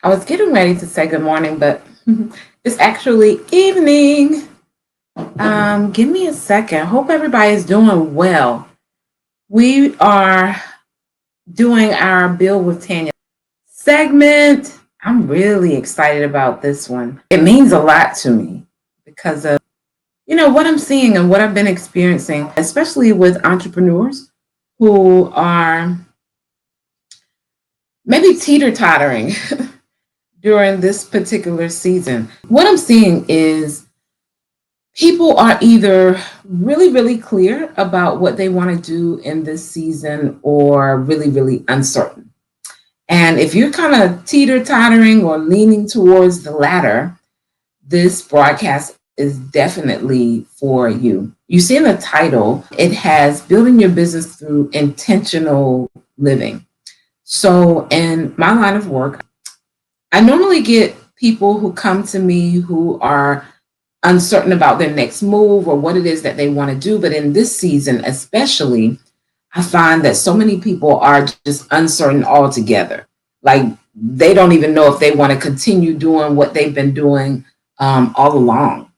I was getting ready to say good morning, but it's actually evening. Give me a second. Hope everybody is doing well. We are doing our Bill with Tanya segment. I'm really excited about this one. It means a lot to me because of what I'm seeing and what I've been experiencing, especially with entrepreneurs who are maybe teeter-tottering during this particular season. What I'm seeing is people are either really, really clear about what they want to do in this season or really, really uncertain. And if you're kind of teeter-tottering or leaning towards the latter, this broadcast is definitely for you. You see in the title, it has building your business through intentional living. So in my line of work, I normally get people who come to me who are uncertain about their next move or what it is that they want to do. But in this season, especially, I find that so many people are just uncertain altogether. Like they don't even know if they want to continue doing what they've been doing all along.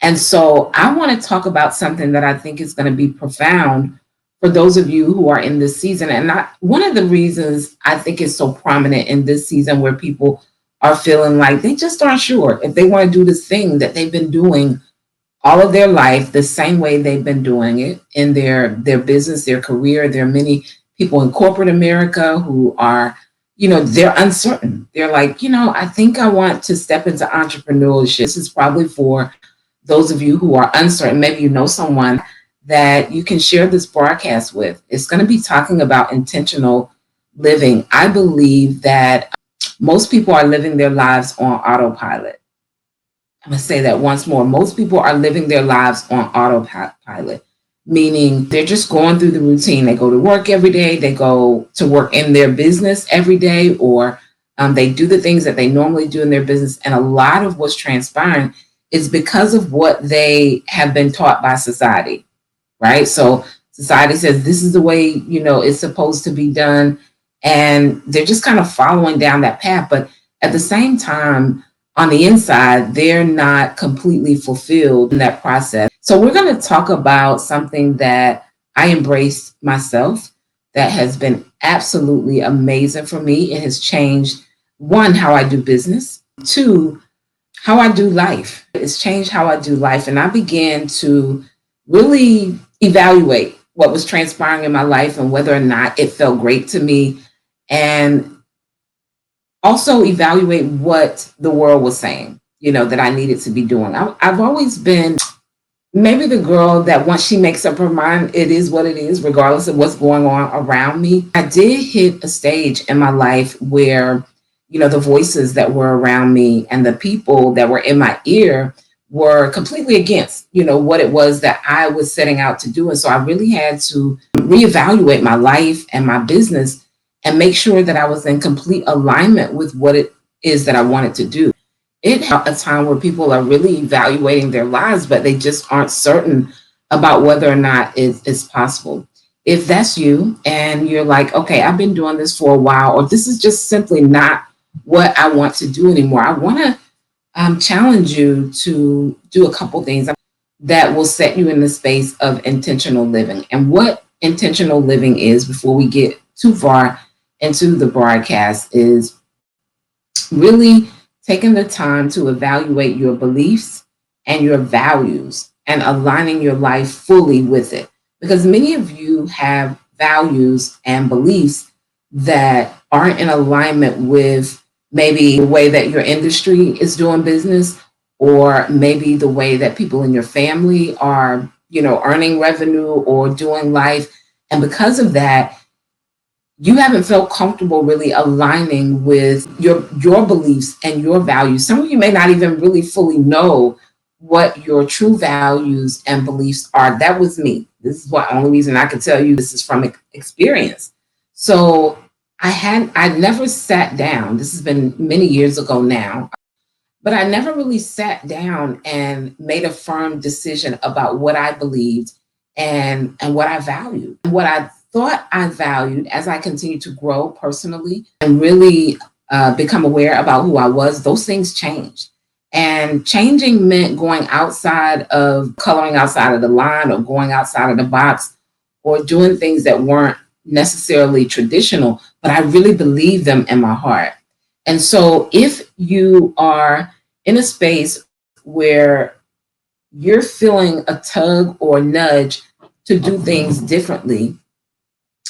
And so I want to talk about something that I think is going to be profound for those of you who are in this season. And one of the reasons I think is so prominent in this season where people are feeling like they just aren't sure if they want to do this thing that they've been doing all of their life the same way they've been doing it in their business, their career. There are many people in corporate America who are, they're uncertain. They're like, I think I want to step into entrepreneurship. This is probably for those of you who are uncertain. Maybe you know someone that you can share this broadcast with. It's going to be talking about intentional living. I believe that most people are living their lives on autopilot. I'm going to say that once more. Most people are living their lives on autopilot, meaning they're just going through the routine. They go to work every day. They go to work in their business every day, or they do the things that they normally do in their business. And a lot of what's transpiring is because of what they have been taught by society, right? So society says this is the way, it's supposed to be done. And they're just kind of following down that path. But at the same time, on the inside, they're not completely fulfilled in that process. So we're going to talk about something that I embraced myself that has been absolutely amazing for me. It has changed, one, how I do business, two, how I do life. It's changed how I do life. And I began to really evaluate what was transpiring in my life and whether or not it felt great to me, and also evaluate what the world was saying, that I needed to be doing. I've always been maybe the girl that once she makes up her mind, it is what it is, regardless of what's going on around me. I did hit a stage in my life where, the voices that were around me and the people that were in my ear were completely against, what it was that I was setting out to do. And so I really had to reevaluate my life and my business and make sure that I was in complete alignment with what it is that I wanted to do. It's a time where people are really evaluating their lives, but they just aren't certain about whether or not it's possible. If that's you and you're like, okay, I've been doing this for a while, or this is just simply not what I want to do anymore, I want to challenge you to do a couple things that will set you in the space of intentional living. And what intentional living is, before we get too far into the broadcast, is really taking the time to evaluate your beliefs and your values and aligning your life fully with it. Because many of you have values and beliefs that aren't in alignment with maybe the way that your industry is doing business, or maybe the way that people in your family are, earning revenue or doing life. And because of that, you haven't felt comfortable really aligning with your beliefs and your values. Some of you may not even really fully know what your true values and beliefs are. That was me. This is the only reason I can tell you this is from experience. So I never sat down. This has been many years ago now, but I never really sat down and made a firm decision about what I believed and what I valued, and what I thought I valued as I continue to grow personally and really become aware about who I was, those things changed. And changing meant going outside of coloring outside of the line or going outside of the box or doing things that weren't necessarily traditional, but I really believe them in my heart. And so if you are in a space where you're feeling a tug or nudge to do things differently,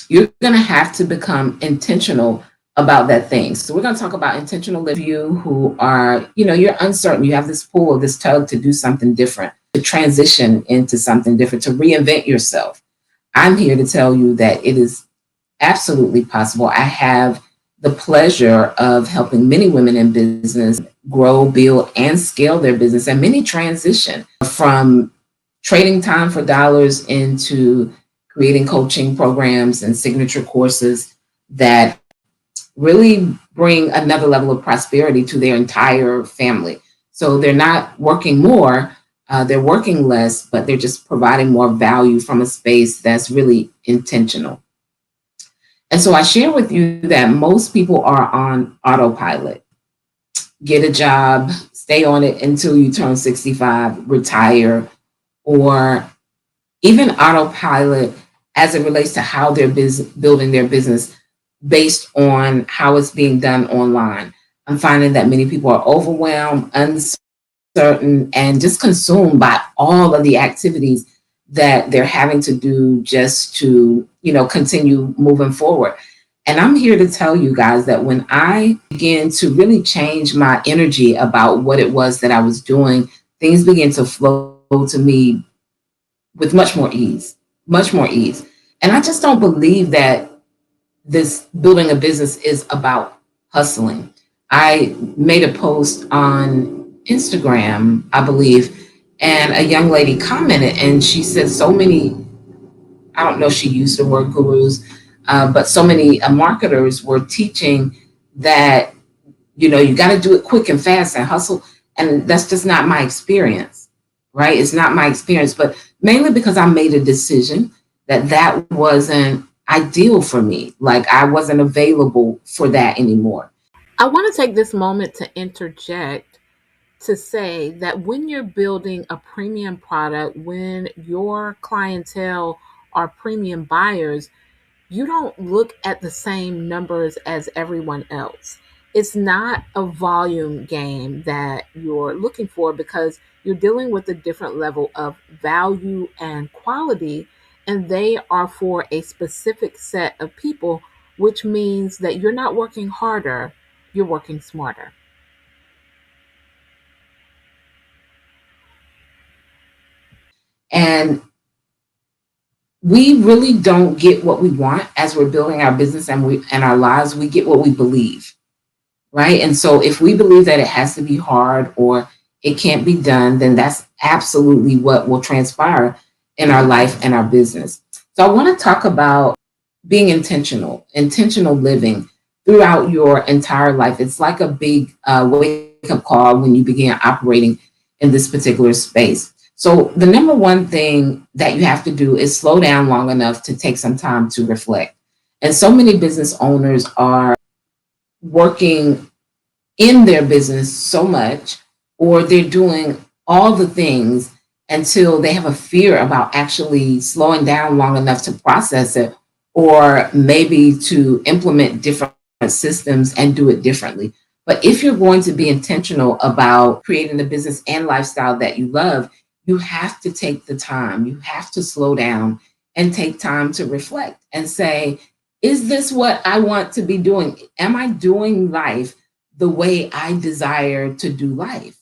you're going to have to become intentional about that thing. So we're going to talk about intentional living. You who are, you're uncertain, you have this pull, this tug to do something different, to transition into something different, to reinvent yourself. I'm here to tell you that it is absolutely possible. I have the pleasure of helping many women in business grow, build, and scale their business, and many transition from trading time for dollars into creating coaching programs and signature courses that really bring another level of prosperity to their entire family. So they're not working more, they're working less, but they're just providing more value from a space that's really intentional. And so I share with you that most people are on autopilot. Get a job, stay on it until you turn 65, retire, or even autopilot as it relates to how they're building their business based on how it's being done online. I'm finding that many people are overwhelmed, uncertain, and just consumed by all of the activities that they're having to do just to, continue moving forward. And I'm here to tell you guys that when I began to really change my energy about what it was that I was doing, things began to flow to me with much more ease, much more ease. And I just don't believe that this building a business is about hustling. I made a post on Instagram, I believe, and a young lady commented and she said so many, I don't know if she used the word gurus, but so many marketers were teaching that, you got to do it quick and fast and hustle. And that's just not my experience, right? It's not my experience, but mainly because I made a decision that wasn't ideal for me. Like I wasn't available for that anymore. I want to take this moment to interject to say that when you're building a premium product, when your clientele are premium buyers, you don't look at the same numbers as everyone else. It's not a volume game that you're looking for because you're dealing with a different level of value and quality, and they are for a specific set of people, which means that you're not working harder, you're working smarter. And we really don't get what we want as we're building our business and our lives. We get what we believe, right? And so if we believe that it has to be hard or it can't be done, then that's absolutely what will transpire in our life and our business. So I want to talk about being intentional living throughout your entire life. It's like a big wake up call when you begin operating in this particular space. So the number one thing that you have to do is slow down long enough to take some time to reflect. And so many business owners are working in their business so much, or they're doing all the things until they have a fear about actually slowing down long enough to process it, or maybe to implement different systems and do it differently. But if you're going to be intentional about creating the business and lifestyle that you love, you have to take the time, you have to slow down and take time to reflect and say, is this what I want to be doing? Am I doing life the way I desire to do life?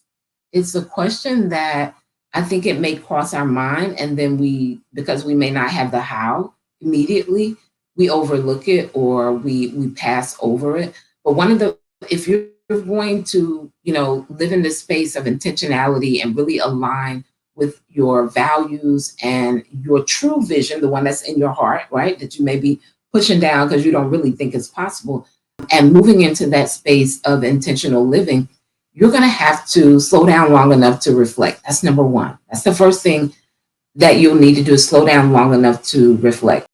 It's a question that I think it may cross our mind. And then because we may not have the how immediately, we overlook it or we pass over it. But if you're going to, live in this space of intentionality and really align with your values and your true vision, the one that's in your heart, right? That you may be pushing down because you don't really think it's possible, and moving into that space of intentional living, you're going to have to slow down long enough to reflect. That's number one. That's the first thing that you'll need to do, is slow down long enough to reflect.